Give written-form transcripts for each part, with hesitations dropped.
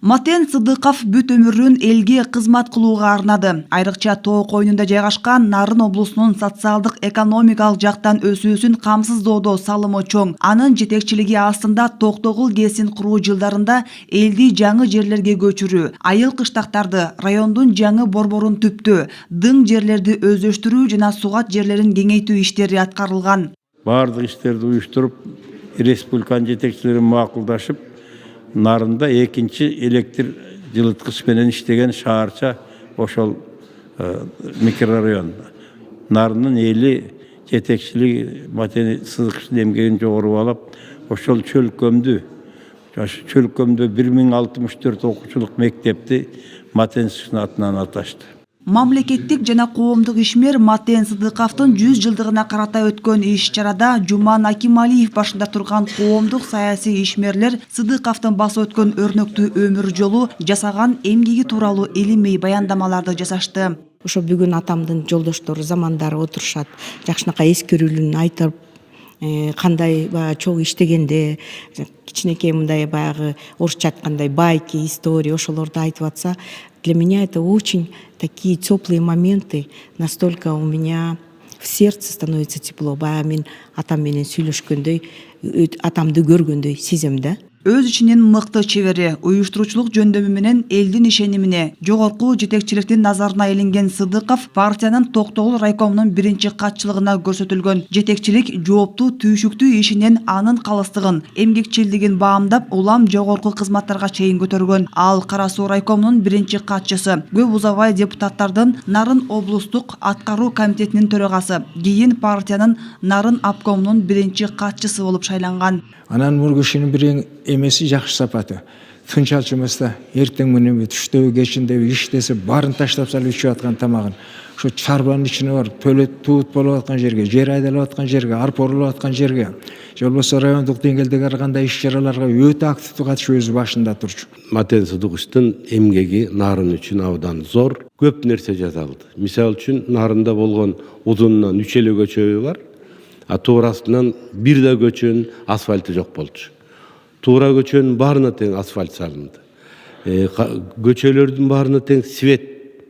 Матен Сыдыков бүт өмүрүн элге кызмат кылууга арнады. Айрыкча тоо койнунда жайгашкан Нарын облусунун социалдык экономикалык жактан өсүүсүн камсыздоодо салымы чоң. Анын жетекчилиги астында Токтогул ГЭСин куруу жылдарында элди жаңы жерлерге көчүрүү, айыл кыштактарды, райондун жаңы борборун түптөө, дың жерлерди өздөштүрүү жана сугат жерлерин кеңейтүү иштери аткарылган. Бардык иштерди уюштуруп, республиканын жетекчилери макулдашып, Нарында экинчи электр жылыткыч менен иштеген шаарча ошол микрорайон. Нарынын эли жетекчилиги Матен Сыдыковдун эмгегин жогору алып, ошол чөлкөмдө 1064 окуучулук мектепти Матен Сыдыковдун атынан аташты. Мамлекеттик жана коомдук ишмер Матен Сыдыковдун 100 жылдыгына карата өткөн иш-чарада Жуман Акималиев башында турган коомдук саясий ишмерлер Сыдыковдун басып өткөн өрнөктүү өмүр жолу, жасаган эмгеги тууралуу илимий баяндамаларды жасашты. Ошо бүгүн атамдын жолдоштору замандары отурушат, жакшынакай эскерүүлөрүн айтып, кандай чогуу иштегенде, кичинекей мындай баягы орусча айткандай байки, история ошолорду айтып атса, для меня это очень такие теплые моменты, настолько у меня в сердце становится тепло. Баягы мен атам менен сүйлөшкөндөй, атамды көргөндөй сезем да. Өз ичинин мыкты чебери, уюштуруучулук жөндөмү менен элдин ишенимине, жогорку жетекчиликтин назарына илинген Сыдыков партиянын Токтогул райкомунун биринчи катчылыгына көрсөтүлгөн жетекчилик жооптуу түйшүктүү ишинен анын калыстыгын, эмгекчилдигин баамдап, улам жогорку кызматтарга чейин көтөргөн. Ал Кара Суу райкомунун биринчи катчысы, көп узабай депутаттардын Нарын облустук аткаруу комитетинин төрагасы, кийин партиянын Нарын обкомунун биринчи катчысы болуп шайланган. Анан мургушунун бир эмеси жакшы сапаты. Тынчалчы эместа, эртең менен түштөбү кечинде иштесе барын таштап салып ичип аткан тамагын. Ошо чарбанын ичине барып, төлөт туут болуп аткан жерге, жер айдалып аткан жерге, арпа орулуп аткан жерге, же болбосо райондук деңгээлдеги ар кандай иш-чараларга өтө активдүү катышып өзү башында турчу. Матен Сыдыковдун эмгеги Нарын үчүн абдан зор. Көп нерсе жасалды. Мисалы үчүн Нарында болгон узунунан 3 эле көчөбү бар. Туурасынан бир да көчөнүн асфальты жок болчу. Туура көчөнүн баарына тең асфальт салынды. Көчөлөрдүн баарына тең свет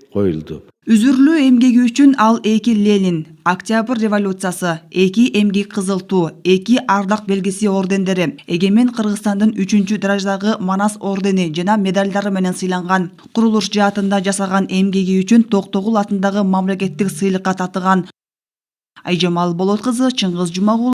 коюлду. Үзүрлүү эмгеги үчүн ал 2 Ленин, Октябрь революциясы, 2 эмгек кызыл туу, 2 ардак белгиси ордендери, Эгемен Кыргызстандын 3-чү даражадагы Манас ордени жана медалдары менен сыйланган. Курулуш жаатында жасаган эмгеги үчүн Токтогул атындагы мамлекеттик сыйлыкка татыган. Айжамал Болот кызы, Чыңгыз Жумагул.